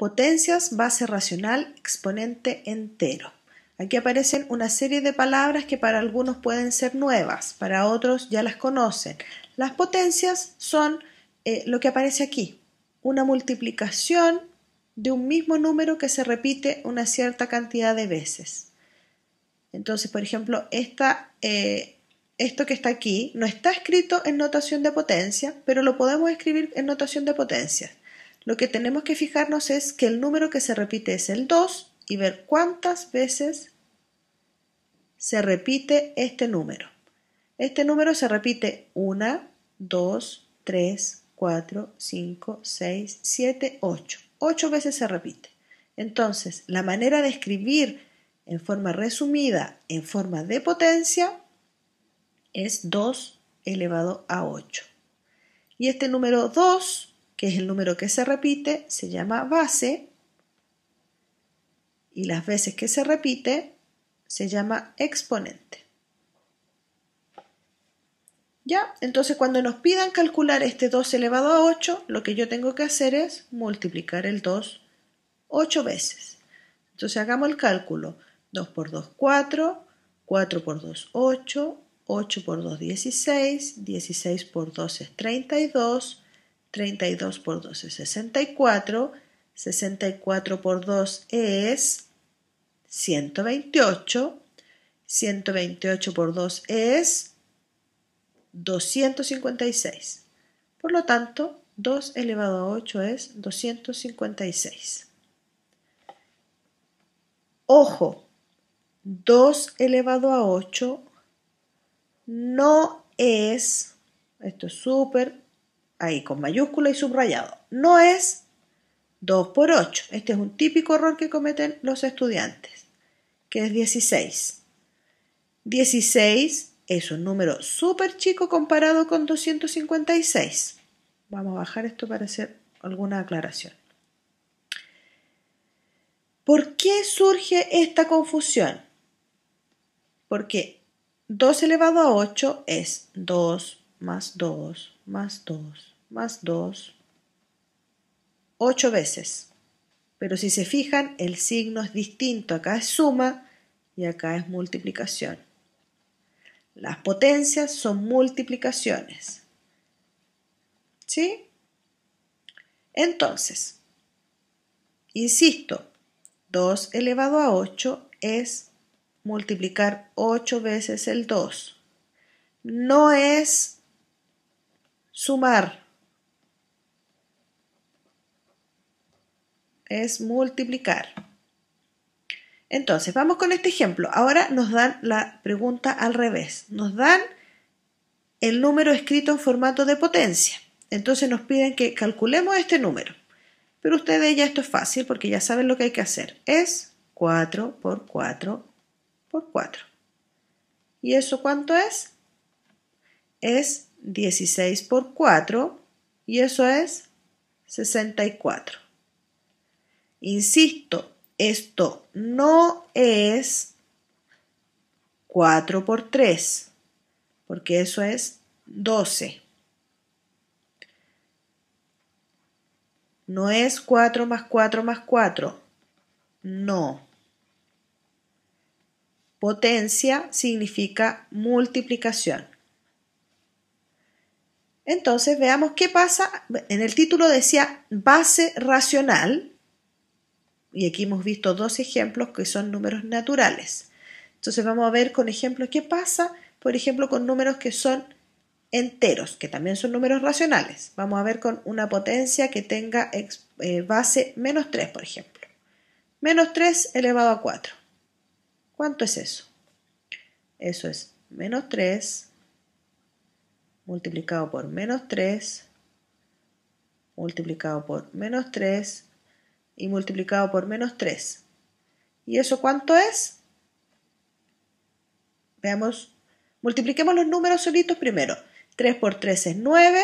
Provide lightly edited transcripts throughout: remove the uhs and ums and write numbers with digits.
potencias, base racional, exponente entero. Aquí aparecen una serie de palabras que para algunos pueden ser nuevas, para otros ya las conocen. Las potencias son lo que aparece aquí, una multiplicación de un mismo número que se repite una cierta cantidad de veces. Entonces, por ejemplo, esto que está aquí no está escrito en notación de potencia, pero lo podemos escribir en notación de potencia. Lo que tenemos que fijarnos es que el número que se repite es el 2 y ver cuántas veces se repite este número. Este número se repite 1, 2, 3, 4, 5, 6, 7, 8. 8 veces se repite. Entonces, la manera de escribir en forma resumida, en forma de potencia, es 2 elevado a 8. Y este número 2, que es el número que se repite, se llama base. Y las veces que se repite, se llama exponente. ¿Ya? Entonces, cuando nos pidan calcular este 2 elevado a 8, lo que yo tengo que hacer es multiplicar el 2 8 veces. Entonces, hagamos el cálculo. 2 por 2, 4, 4 por 2, 8, 8 por 2, 16, 16 por 2 es 32, 32 por 2 es 64, 64 por 2 es 128, 128 por 2 es 256. Por lo tanto, 2 elevado a 8 es 256. Ojo, 2 elevado a 8 no es, esto es súper, ahí con mayúscula y subrayado, no es 2 por 8. Este es un típico error que cometen los estudiantes, que es 16. 16 es un número súper chico comparado con 256. Vamos a bajar esto para hacer alguna aclaración. ¿Por qué surge esta confusión? Porque 2 elevado a 8 es 2 más 2 más 2 más 2, 8 veces. Pero si se fijan, el signo es distinto. Acá es suma y acá es multiplicación. Las potencias son multiplicaciones. ¿Sí? Entonces, insisto, 2 elevado a 8 es multiplicar 8 veces el 2. No es sumar, es multiplicar. Entonces, vamos con este ejemplo. Ahora nos dan la pregunta al revés. Nos dan el número escrito en formato de potencia. Entonces nos piden que calculemos este número. Pero ustedes ya esto es fácil porque ya saben lo que hay que hacer. Es 4 por 4 por 4. ¿Y eso cuánto es? Es 16 por 4 y eso es 64. Insisto, esto no es 4 por 3, porque eso es 12. No es 4 más 4 más 4. No. Potencia significa multiplicación. Entonces veamos qué pasa. En el título decía base racional. Y aquí hemos visto dos ejemplos que son números naturales. Entonces vamos a ver con ejemplos qué pasa, por ejemplo, con números que son enteros, que también son números racionales. Vamos a ver con una potencia que tenga base menos 3, por ejemplo. Menos 3 elevado a 4. ¿Cuánto es eso? Eso es menos 3 multiplicado por menos 3 multiplicado por menos 3 y multiplicado por menos 3. ¿Y eso cuánto es? Veamos, multipliquemos los números solitos primero. 3 por 3 es 9.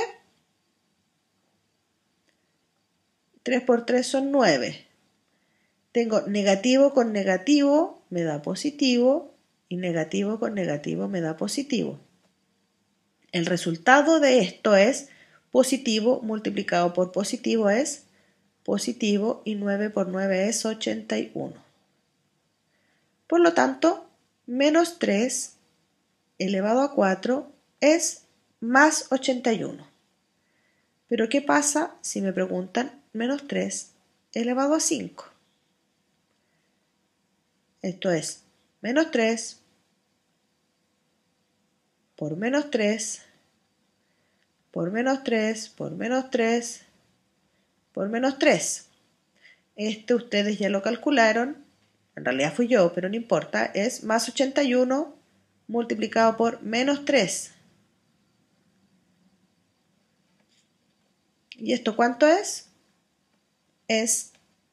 3 por 3 son 9. Tengo negativo con negativo, me da positivo, y negativo con negativo me da positivo. El resultado de esto es positivo multiplicado por positivo es positivo y 9 por 9 es 81. Por lo tanto, menos 3 elevado a 4 es más 81. Pero ¿qué pasa si me preguntan menos 3 elevado a 5? Esto es menos 3 por menos 3 por menos 3 por menos 3 por menos 3. Ustedes ya lo calcularon, en realidad fui yo, pero no importa, es más 81 multiplicado por menos 3. ¿Y esto cuánto es?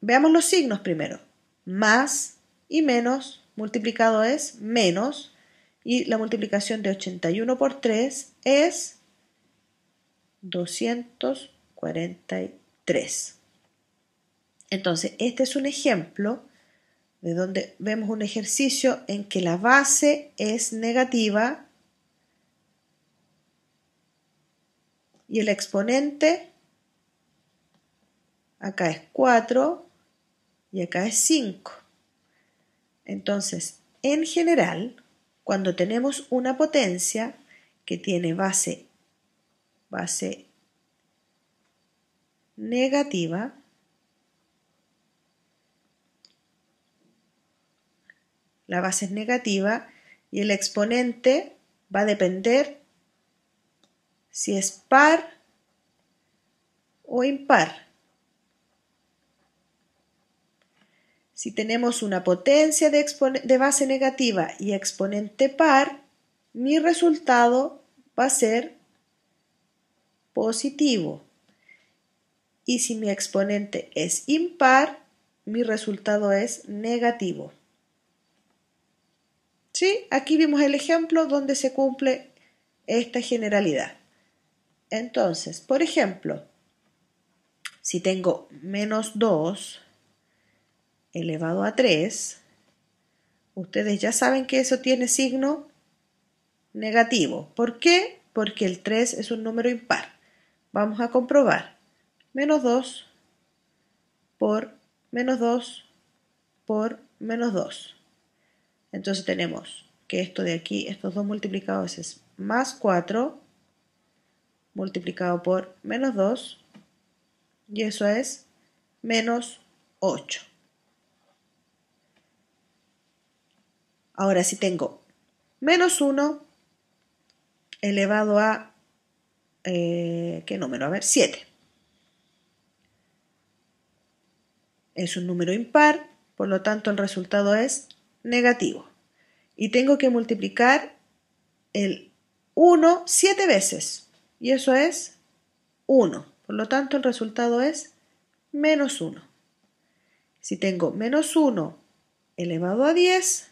Veamos los signos primero. Más y menos multiplicado es menos, y la multiplicación de 81 por 3 es 243. Entonces, este es un ejemplo de donde vemos un ejercicio en que la base es negativa y el exponente acá es 4 y acá es 5. Entonces, en general, cuando tenemos una potencia que tiene base negativa, la base es negativa y el exponente va a depender si es par o impar. Si tenemos una potencia de base negativa y exponente par, mi resultado va a ser positivo. Y si mi exponente es impar, mi resultado es negativo. ¿Sí? Aquí vimos el ejemplo donde se cumple esta generalidad. Entonces, por ejemplo, si tengo menos 2 elevado a 3, ustedes ya saben que eso tiene signo negativo. ¿Por qué? Porque el 3 es un número impar. Vamos a comprobar. Menos 2 por menos 2 por menos 2. Entonces tenemos que esto de aquí, estos dos multiplicados es más 4 multiplicado por menos 2 y eso es menos 8. Ahora si tengo menos 1 elevado a, ¿qué número? A ver, 7. Es un número impar, por lo tanto el resultado es negativo. Y tengo que multiplicar el 1 7 veces. Y eso es 1. Por lo tanto el resultado es menos 1. Si tengo menos 1 elevado a 10,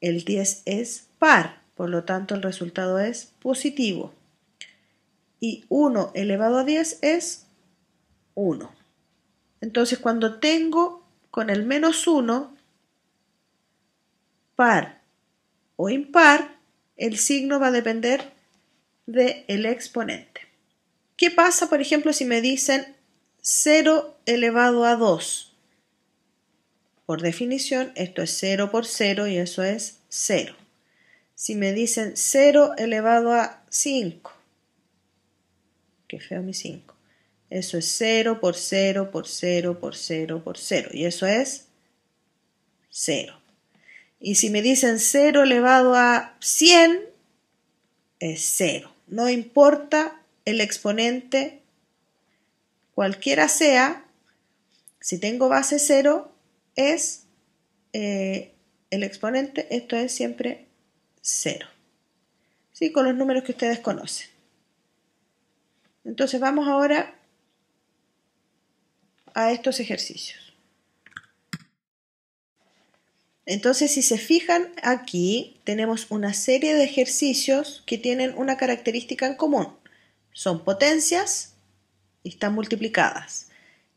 el 10 es par. Por lo tanto el resultado es positivo. Y 1 elevado a 10 es 1. Entonces cuando tengo con el menos 1 par o impar, el signo va a depender del exponente. ¿Qué pasa, por ejemplo, si me dicen 0 elevado a 2? Por definición, esto es 0 por 0 y eso es 0. Si me dicen 0 elevado a 5, qué feo mi 5, eso es 0 por 0 por 0 por 0 por 0 y eso es 0. Y si me dicen 0 elevado a 100, es 0. No importa el exponente, cualquiera sea, si tengo base 0, es el exponente, esto es siempre 0. ¿Sí? Con los números que ustedes conocen. Entonces vamos ahora a estos ejercicios. Entonces, si se fijan aquí, tenemos una serie de ejercicios que tienen una característica en común. Son potencias y están multiplicadas.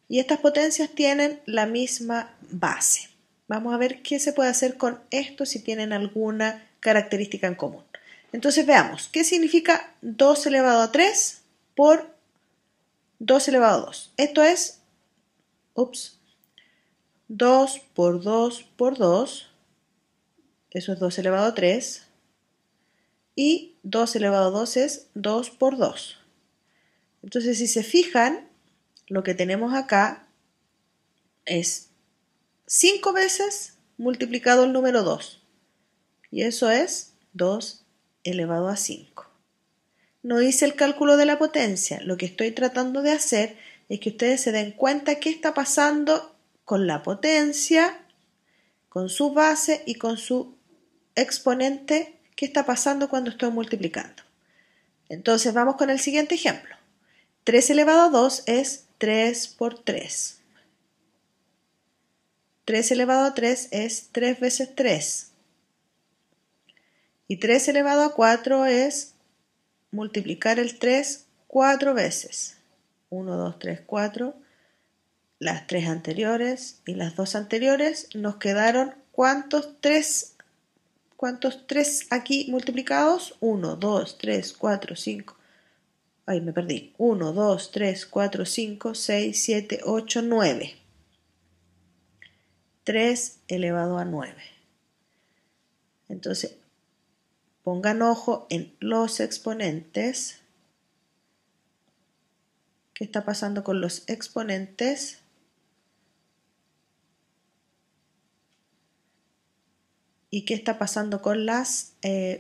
Y estas potencias tienen la misma base. Vamos a ver qué se puede hacer con esto si tienen alguna característica en común. Entonces veamos, ¿qué significa 2 elevado a 3 por 2 elevado a 2? Esto es 2 por 2 por 2, eso es 2 elevado a 3, y 2 elevado a 2 es 2 por 2. Entonces, si se fijan, lo que tenemos acá es 5 veces multiplicado el número 2, y eso es 2 elevado a 5. No hice el cálculo de la potencia, lo que estoy tratando de hacer es que ustedes se den cuenta qué está pasando con la potencia, con su base y con su exponente, qué está pasando cuando estoy multiplicando. Entonces vamos con el siguiente ejemplo. 3 elevado a 2 es 3 por 3. 3 elevado a 3 es 3 veces 3. Y 3 elevado a 4 es multiplicar el 3 4 veces. 1, 2, 3, 4. Las 3 anteriores y las 2 anteriores nos quedaron ¿cuántos 3 aquí multiplicados? 1, 2, 3, 4, 5. Ay, me perdí. 1, 2, 3, 4, 5, 6, 7, 8, 9. 3 elevado a 9. Entonces, pongan ojo en los exponentes. ¿Qué está pasando con los exponentes? ¿Y qué está pasando con las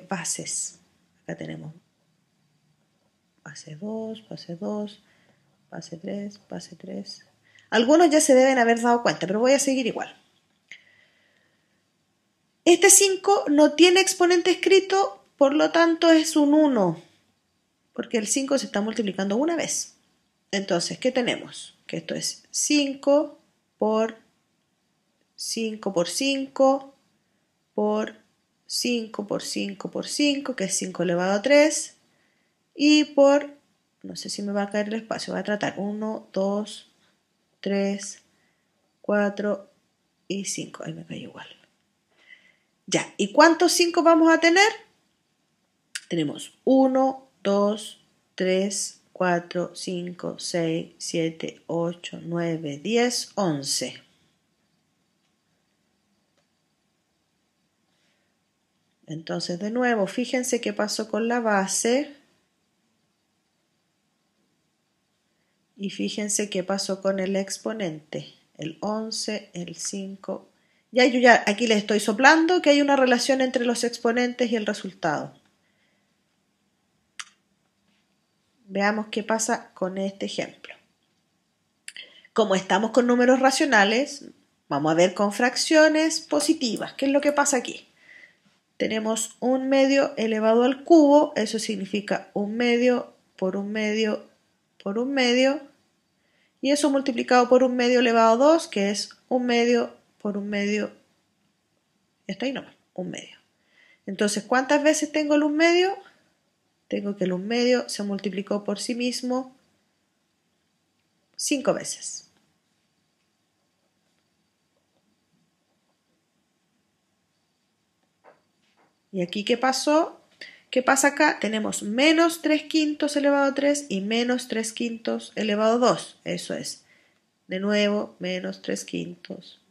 bases? Acá tenemos base 2, base 2, base 3, base 3. Algunos ya se deben haber dado cuenta, pero voy a seguir igual. Este 5 no tiene exponente escrito, por lo tanto es un 1, porque el 5 se está multiplicando una vez. Entonces, ¿qué tenemos? Que esto es 5 por 5 por 5 por 5 por 5 por 5, que es 5 elevado a 3, y por, no sé si me va a caer el espacio, voy a tratar 1, 2, 3, 4 y 5. Ahí me cayó igual. Ya, ¿y cuántos 5 vamos a tener? Tenemos 1, 2, 3, 4, 5, 6, 7, 8, 9, 10, 11. Entonces, de nuevo, fíjense qué pasó con la base. Y fíjense qué pasó con el exponente. El 11, el 5. Yo ya aquí les estoy soplando que hay una relación entre los exponentes y el resultado. Veamos qué pasa con este ejemplo. Como estamos con números racionales, vamos a ver con fracciones positivas. ¿Qué es lo que pasa aquí? Tenemos un medio elevado al cubo, eso significa un medio por un medio por un medio, y eso multiplicado por un medio elevado a 2, que es un medio por un medio, y hasta ahí nomás, un medio. Entonces, ¿cuántas veces tengo el un medio? Tengo que el un medio se multiplicó por sí mismo 5 veces. ¿Y aquí qué pasó? ¿Qué pasa acá? Tenemos menos 3 quintos elevado a 3 y menos 3 quintos elevado a 2. Eso es, de nuevo, menos 3 quintos.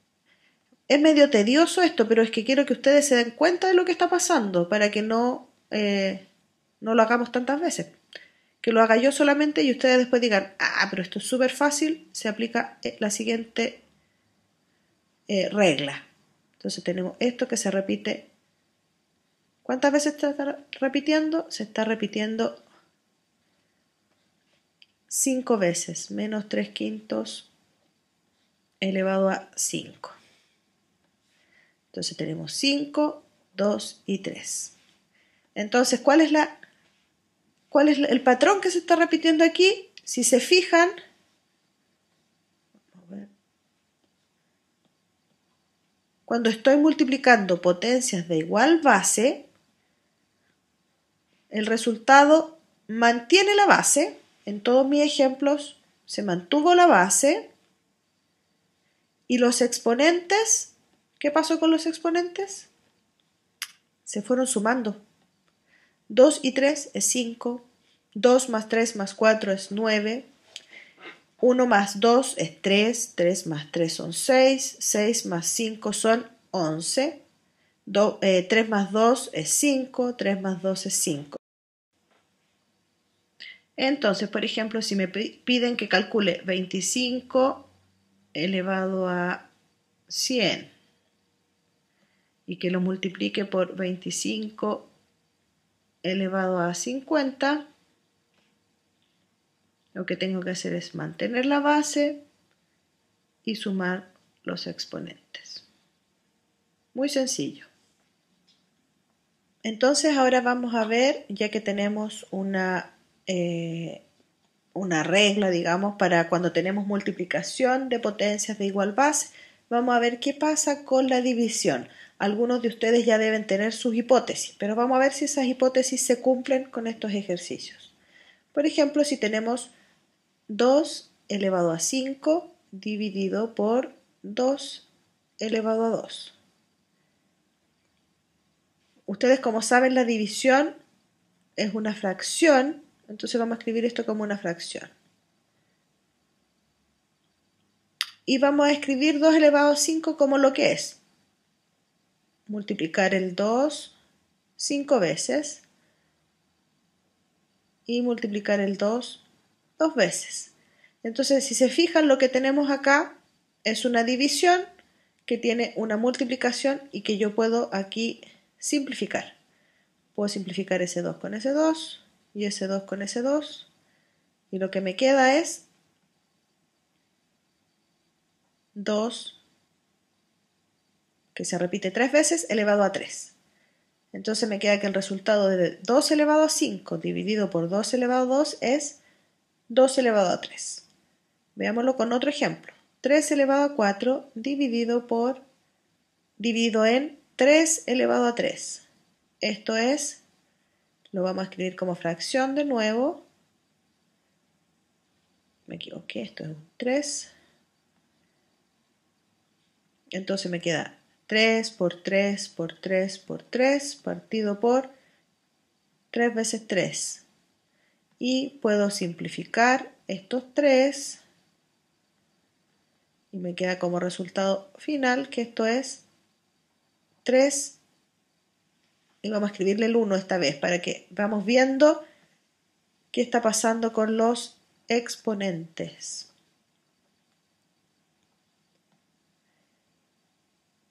Es medio tedioso esto, pero es que quiero que ustedes se den cuenta de lo que está pasando para que no lo hagamos tantas veces. Que lo haga yo solamente y ustedes después digan, pero esto es súper fácil, se aplica la siguiente regla. Entonces tenemos esto que se repite. ¿Cuántas veces se está repitiendo? Se está repitiendo 5 veces, menos 3 quintos elevado a 5. Entonces tenemos 5, 2 y 3. Entonces, ¿cuál es el patrón que se está repitiendo aquí? Si se fijan, cuando estoy multiplicando potencias de igual base, el resultado mantiene la base. En todos mis ejemplos se mantuvo la base. Y los exponentes, ¿qué pasó con los exponentes? Se fueron sumando. 2 y 3 es 5. 2 más 3 más 4 es 9. 1 más 2 es 3, 3 más 3 son 6, 6 más 5 son 11, 3 más 2 es 5, 3 más 2 es 5. Entonces, por ejemplo, si me piden que calcule 25 elevado a 100 y que lo multiplique por 25 elevado a 50, lo que tengo que hacer es mantener la base y sumar los exponentes. Muy sencillo. Entonces ahora vamos a ver, ya que tenemos una regla, digamos, para cuando tenemos multiplicación de potencias de igual base, vamos a ver qué pasa con la división. Algunos de ustedes ya deben tener sus hipótesis, pero vamos a ver si esas hipótesis se cumplen con estos ejercicios. Por ejemplo, si tenemos 2 elevado a 5 dividido por 2 elevado a 2. Ustedes, como saben, la división es una fracción, entonces vamos a escribir esto como una fracción. Y vamos a escribir 2 elevado a 5 como lo que es. Multiplicar el 2 5 veces y multiplicar el 2 2 veces. Entonces, si se fijan, lo que tenemos acá es una división que tiene una multiplicación y que yo puedo aquí simplificar. Puedo simplificar ese 2 con ese 2 y ese 2 con ese 2. Y lo que me queda es 2, que se repite 3 veces, elevado a 3. Entonces me queda que el resultado de 2 elevado a 5 dividido por 2 elevado a 2 es 2 elevado a 3. Veámoslo con otro ejemplo. 3 elevado a 4 dividido en 3 elevado a 3. Esto es, lo vamos a escribir como fracción de nuevo. Me equivoqué, esto es un 3. Entonces me queda 3 por 3 por 3 por 3 partido por 3 veces 3. Y puedo simplificar estos 3 y me queda como resultado final que esto es 3, y vamos a escribirle el 1 esta vez para que vamos viendo qué está pasando con los exponentes.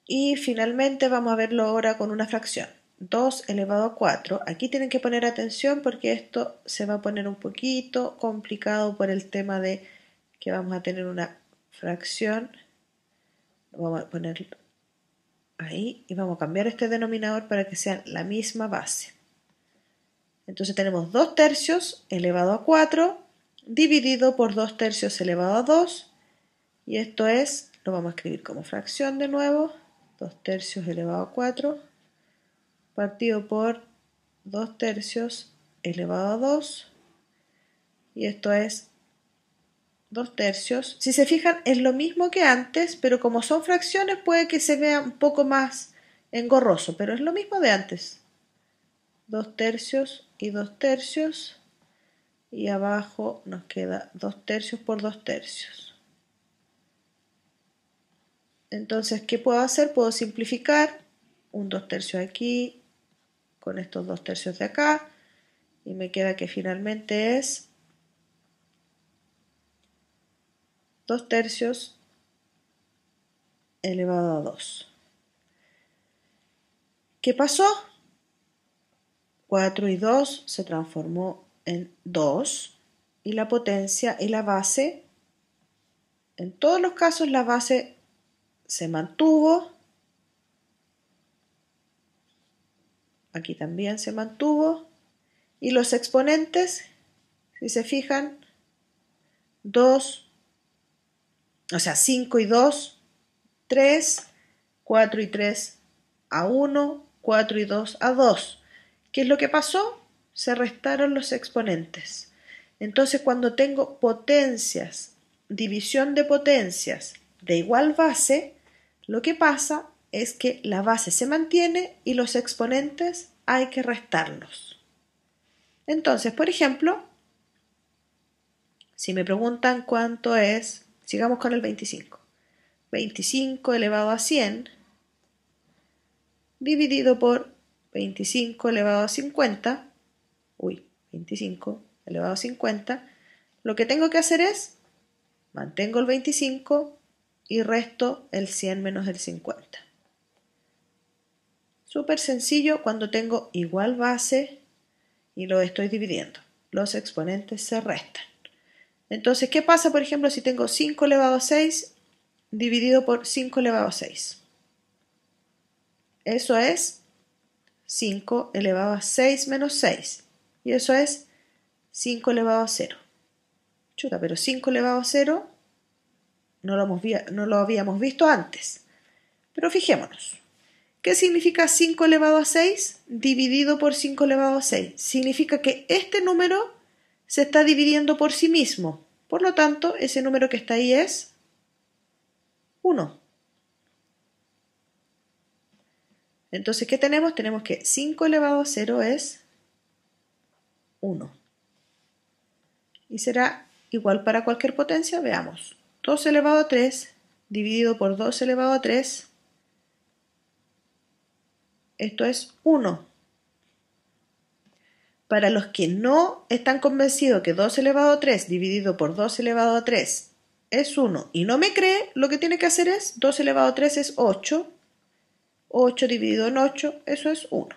Y finalmente vamos a verlo ahora con una fracción. 2 elevado a 4. Aquí tienen que poner atención porque esto se va a poner un poquito complicado por el tema de que vamos a tener una fracción. Lo vamos a poner ahí y vamos a cambiar este denominador para que sea la misma base. Entonces tenemos 2 tercios elevado a 4 dividido por 2 tercios elevado a 2, y esto es, lo vamos a escribir como fracción de nuevo, 2 tercios elevado a 4 partido por 2 tercios elevado a 2, y esto es 2 tercios. Si se fijan, es lo mismo que antes, pero como son fracciones puede que se vea un poco más engorroso, pero es lo mismo de antes. 2 tercios y 2 tercios, y abajo nos queda 2 tercios por 2 tercios. Entonces, ¿qué puedo hacer? Puedo simplificar un 2 tercios aquí con estos 2 tercios de acá, y me queda que finalmente es 2 tercios elevado a 2. ¿Qué pasó? 4 y 2 se transformó en 2, y la potencia y la base, en todos los casos la base se mantuvo, aquí también se mantuvo, y los exponentes, si se fijan, 2, o sea, 5 y 2, 3, 4 y 3 a 1, 4 y 2 a 2. ¿Qué es lo que pasó? Se restaron los exponentes. Entonces, cuando tengo potencias, división de potencias de igual base, lo que pasa es que la base se mantiene y los exponentes hay que restarlos. Entonces, por ejemplo, Si me preguntan cuánto es, sigamos con el 25. 25 elevado a 100 dividido por 25 elevado a 50. 25 elevado a 50. Lo que tengo que hacer es, mantengo el 25 y resto el 100 menos el 50. Súper sencillo cuando tengo igual base y lo estoy dividiendo. Los exponentes se restan. Entonces, ¿qué pasa, por ejemplo, si tengo 5 elevado a 6 dividido por 5 elevado a 6? Eso es 5 elevado a 6 menos 6. Y eso es 5 elevado a 0. Chuta, pero 5 elevado a 0 no lo habíamos visto antes. Pero fijémonos. ¿Qué significa 5 elevado a 6 dividido por 5 elevado a 6? Significa que este número se está dividiendo por sí mismo. Por lo tanto, ese número que está ahí es 1. Entonces, ¿qué tenemos? Tenemos que 5 elevado a 0 es 1. Y será igual para cualquier potencia. Veamos. 2 elevado a 3 dividido por 2 elevado a 3. Esto es 1. Para los que no están convencidos que 2 elevado a 3 dividido por 2 elevado a 3 es 1 y no me cree, lo que tiene que hacer es 2 elevado a 3 es 8. 8 dividido en 8, eso es 1.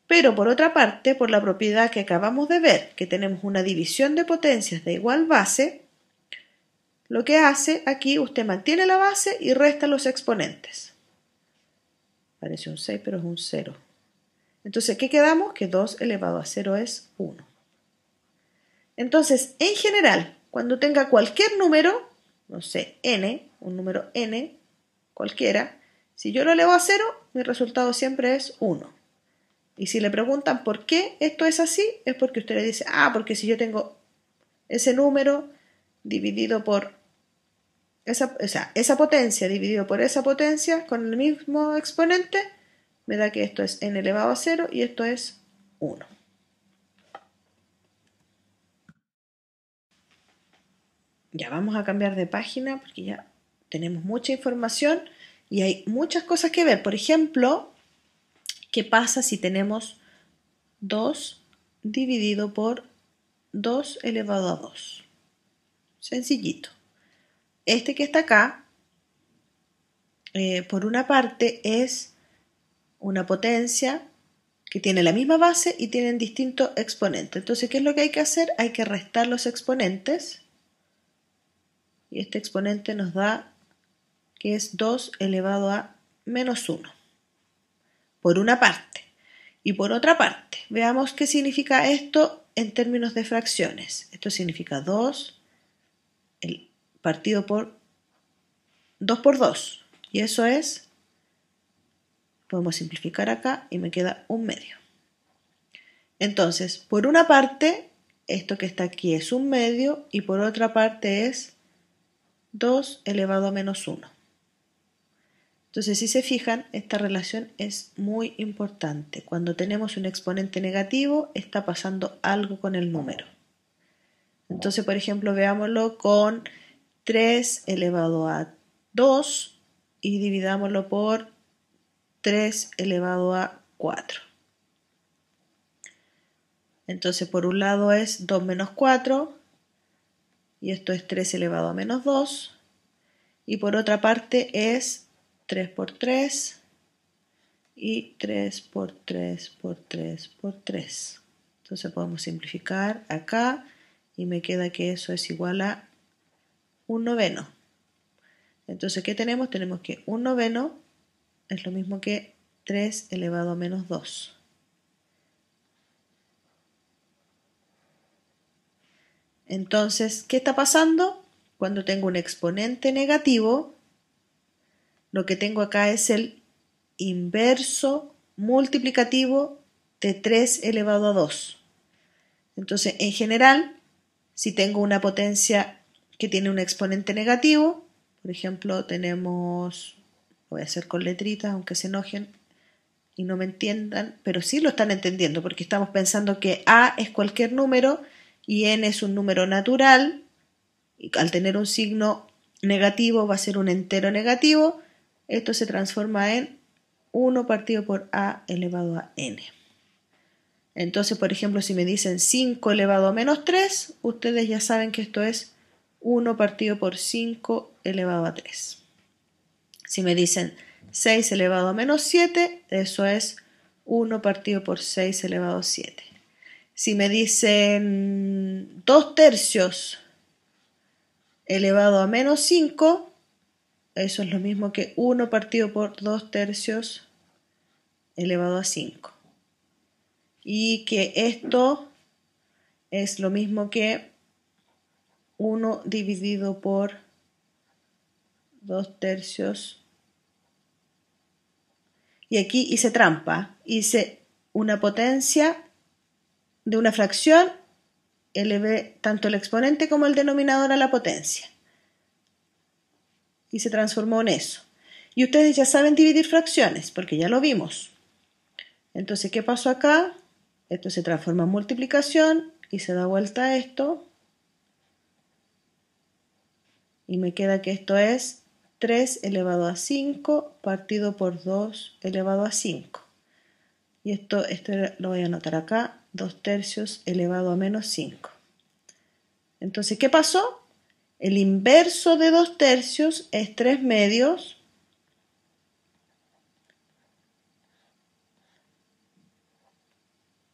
Pero por otra parte, por la propiedad que acabamos de ver, que tenemos una división de potencias de igual base, lo que hace aquí, usted mantiene la base y resta los exponentes. Parece un 6, pero es un 0. Entonces, ¿qué quedamos? Que 2 elevado a 0 es 1. Entonces, en general, cuando tenga cualquier número, no sé, n, un número n, cualquiera, si yo lo elevo a 0, mi resultado siempre es 1. Y si le preguntan por qué esto es así, es porque usted le dice, porque si yo tengo ese número dividido por esa potencia dividido por esa potencia con el mismo exponente, me da que esto es n elevado a 0 y esto es 1. Ya vamos a cambiar de página porque ya tenemos mucha información y hay muchas cosas que ver. Por ejemplo, ¿qué pasa si tenemos 2 dividido por 2 elevado a 2? Sencillito. Este que está acá, por una parte, es una potencia que tiene la misma base y tienen distintos exponentes. Entonces, ¿qué es lo que hay que hacer? Hay que restar los exponentes. Y este exponente nos da que es 2 elevado a menos 1. Por una parte. Y por otra parte, veamos qué significa esto en términos de fracciones. Esto significa 2 partido por 2 por 2. Y eso es, podemos simplificar acá y me queda 1/2. Entonces, por una parte, esto que está aquí es 1/2 y por otra parte es 2 elevado a menos 1. Entonces, si se fijan, esta relación es muy importante. Cuando tenemos un exponente negativo, está pasando algo con el número. Entonces, por ejemplo, veámoslo con 3 elevado a 2 y dividámoslo por 3 elevado a 4. Entonces, por un lado es 2 menos 4 y esto es 3 elevado a menos 2. Y por otra parte es 3 por 3 y 3 por 3 por 3 por 3. Entonces podemos simplificar acá y me queda que eso es igual a 1/9. Entonces, ¿qué tenemos? Tenemos que 1/9 es lo mismo que 3 elevado a menos 2. Entonces, ¿qué está pasando? Cuando tengo un exponente negativo, lo que tengo acá es el inverso multiplicativo de 3 elevado a 2. Entonces, en general, si tengo una potencia que tiene un exponente negativo, por ejemplo, tenemos, voy a hacer con letritas, aunque se enojen y no me entiendan, pero sí lo están entendiendo, porque estamos pensando que A es cualquier número y n es un número natural, y al tener un signo negativo va a ser un entero negativo, esto se transforma en 1 partido por a elevado a n. Entonces, por ejemplo, si me dicen 5 elevado a menos 3, ustedes ya saben que esto es 1 partido por 5 elevado a 3. Si me dicen 6 elevado a menos 7, eso es 1 partido por 6 elevado a 7. Si me dicen 2 tercios elevado a menos 5, eso es lo mismo que 1 partido por 2 tercios elevado a 5. Y que esto es lo mismo que 1 dividido por 2 tercios. Y aquí hice trampa, hice una potencia de una fracción, elevé tanto el exponente como el denominador a la potencia. Y se transformó en eso. Y ustedes ya saben dividir fracciones, porque ya lo vimos. Entonces, ¿qué pasó acá? Esto se transforma en multiplicación y se da vuelta a esto. Y me queda que esto es 3 elevado a 5 partido por 2 elevado a 5. Y esto lo voy a anotar acá, 2 tercios elevado a menos 5. Entonces, ¿qué pasó? El inverso de 2 tercios es 3 medios.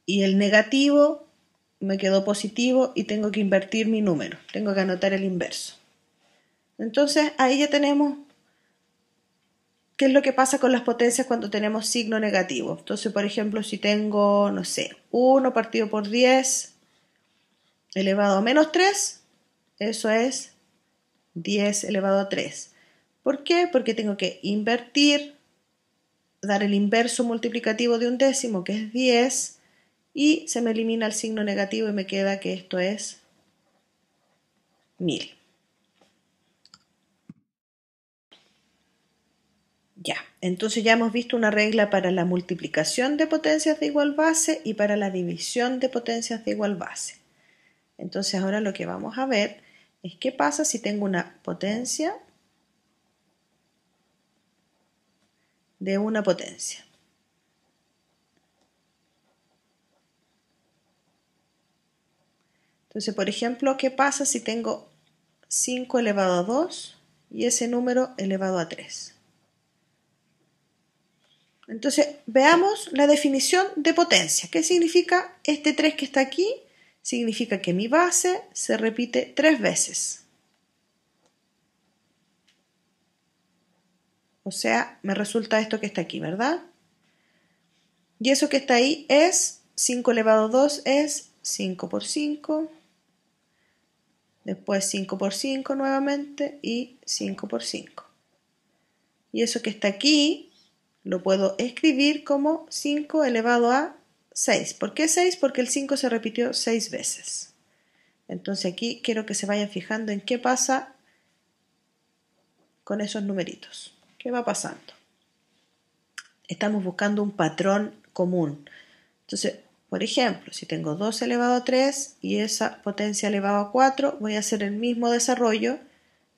Y el negativo me quedó positivo y tengo que invertir mi número. Tengo que anotar el inverso. Entonces, ahí ya tenemos qué es lo que pasa con las potencias cuando tenemos signo negativo. Entonces, por ejemplo, si tengo, no sé, 1 partido por 10 elevado a menos 3, eso es 10 elevado a 3. ¿Por qué? Porque tengo que invertir, dar el inverso multiplicativo de un décimo, que es 10, y se me elimina el signo negativo y me queda que esto es 1000. Ya, entonces ya hemos visto una regla para la multiplicación de potencias de igual base y para la división de potencias de igual base. Entonces ahora lo que vamos a ver es qué pasa si tengo una potencia de una potencia. Entonces, por ejemplo, ¿qué pasa si tengo 5 elevado a 2 y ese número elevado a 3? Entonces, veamos la definición de potencia. ¿Qué significa este 3 que está aquí? Significa que mi base se repite 3 veces. O sea, me resulta esto que está aquí, ¿verdad? Y eso que está ahí es 5 elevado a 2 es 5 por 5. Después 5 por 5 nuevamente y 5 por 5. Y eso que está aquí lo puedo escribir como 5 elevado a 6. ¿Por qué 6? Porque el 5 se repitió 6 veces. Entonces aquí quiero que se vayan fijando en qué pasa con esos numeritos. ¿Qué va pasando? Estamos buscando un patrón común. Entonces, por ejemplo, si tengo 2 elevado a 3 y esa potencia elevado a 4, voy a hacer el mismo desarrollo.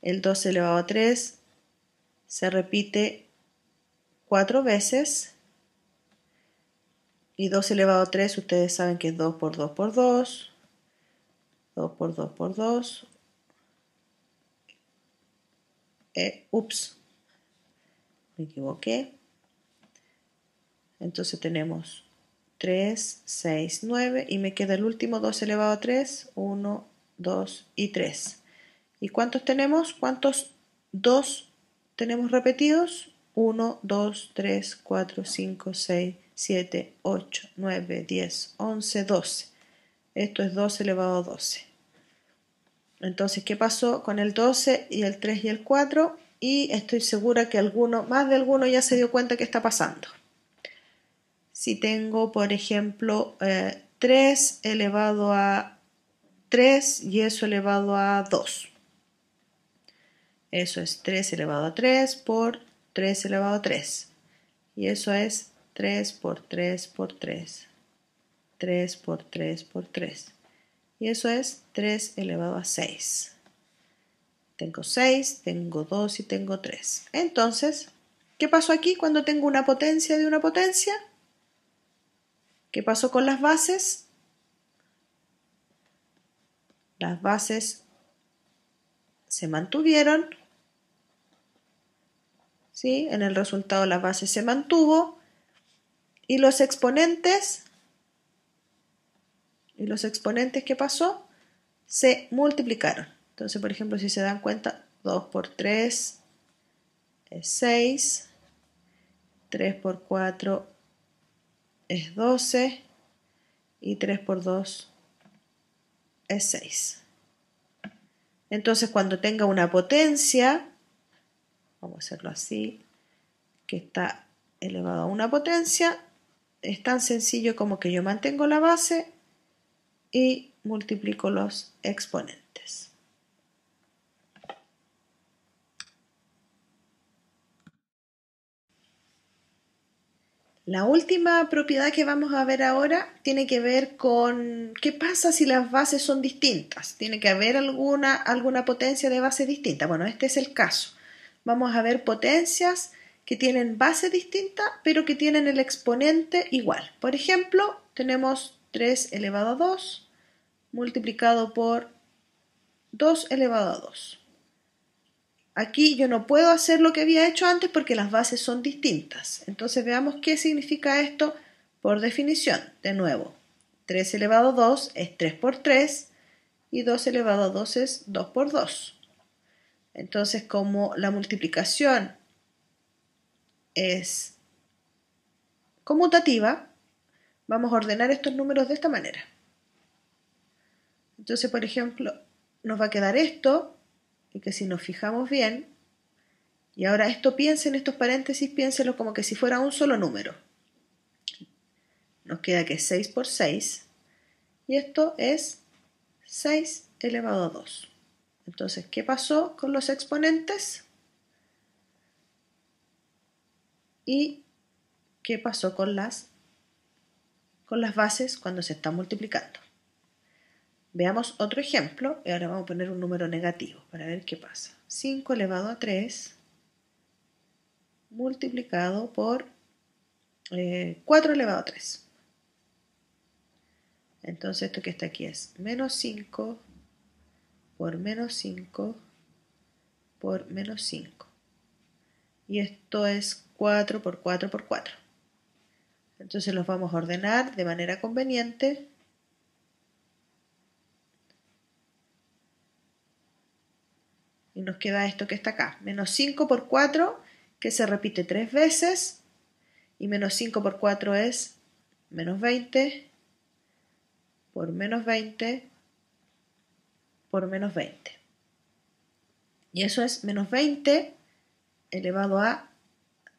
El 2 elevado a 3 se repite 4 veces. Y 2 elevado a 3, ustedes saben que es 2 por 2 por 2. 2 por 2 por 2. Ups, me equivoqué. Entonces tenemos 3, 6, 9 y me queda el último 2 elevado a 3, 1, 2 y 3. ¿Y cuántos tenemos? ¿Cuántos 2 tenemos repetidos? 1, 2, 3, 4, 5, 6, 7, 8, 9, 10, 11, 12. Esto es 2 elevado a 12. Entonces, ¿qué pasó con el 12 y el 3 y el 4? Y estoy segura que más de alguno ya se dio cuenta que está pasando. Si tengo, por ejemplo, 3 elevado a 3 y eso elevado a 2. Eso es 3 elevado a 3 por 3 elevado a 3. Y eso es 3 por 3 por 3. 3 por 3 por 3. y eso es 3 elevado a 6. Tengo 6, tengo 2 y tengo 3. Entonces, ¿qué pasó aquí cuando tengo una potencia de una potencia? ¿Qué pasó con las bases? Las bases se mantuvieron, ¿sí? En el resultado la base se mantuvo y los exponentes, ¿qué pasó? Se multiplicaron. Entonces, por ejemplo, si se dan cuenta, 2 por 3 es 6, 3 por 4 es 12 y 3 por 2 es 6. Entonces, cuando tenga una potencia, vamos a hacerlo así, que está elevado a una potencia, es tan sencillo como que yo mantengo la base y multiplico los exponentes. La última propiedad que vamos a ver ahora tiene que ver con qué pasa si las bases son distintas. Tiene que haber alguna potencia de base distinta. Bueno, este es el caso. Vamos a ver potencias que tienen base distinta, pero que tienen el exponente igual. Por ejemplo, tenemos 3 elevado a 2 multiplicado por 2 elevado a 2. Aquí yo no puedo hacer lo que había hecho antes porque las bases son distintas. Entonces veamos qué significa esto por definición. De nuevo, 3 elevado a 2 es 3 por 3 y 2 elevado a 2 es 2 por 2. Entonces, como la multiplicación es conmutativa, vamos a ordenar estos números de esta manera. Entonces, por ejemplo, nos va a quedar esto, y que si nos fijamos bien, y ahora esto piensen, estos paréntesis, piénsenlo como que si fuera un solo número. Nos queda que es 6 por 6, y esto es 6 elevado a 2. Entonces, ¿qué pasó con los exponentes? ¿Y qué pasó con las bases cuando se están multiplicando? Veamos otro ejemplo, y ahora vamos a poner un número negativo para ver qué pasa. 5 elevado a 3 multiplicado por 4 elevado a 3. Entonces esto que está aquí es menos 5 por menos 5 por menos 5. Y esto es 4 por 4 por 4. Entonces los vamos a ordenar de manera conveniente. Y nos queda esto que está acá. Menos 5 por 4, que se repite 3 veces. Y menos 5 por 4 es menos 20 por menos 20 por menos 20. Y eso es menos 20 elevado a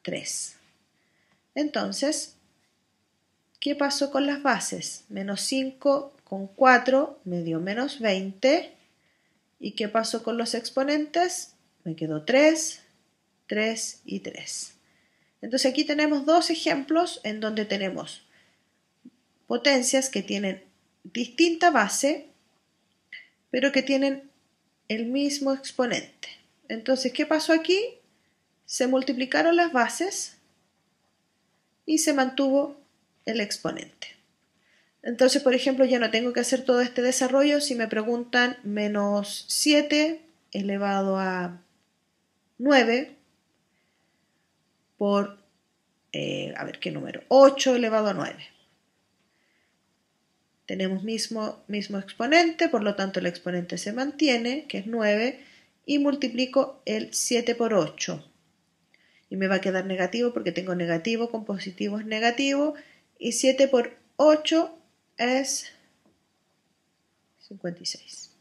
3. Entonces, ¿qué pasó con las bases? Menos 5 con 4 me dio menos 20. ¿Y qué pasó con los exponentes? Me quedó 3, 3 y 3. Entonces aquí tenemos dos ejemplos en donde tenemos potencias que tienen distinta base, pero que tienen el mismo exponente. Entonces, ¿qué pasó aquí? Se multiplicaron las bases y se mantuvo el exponente. Entonces, por ejemplo, ya no tengo que hacer todo este desarrollo si me preguntan menos 7 elevado a 9 por, a ver qué número, 8 elevado a 9. Tenemos mismo exponente, por lo tanto el exponente se mantiene, que es 9, y multiplico el 7 por 8. Y me va a quedar negativo porque tengo negativo con positivo es negativo, y 7 por 8 es 56.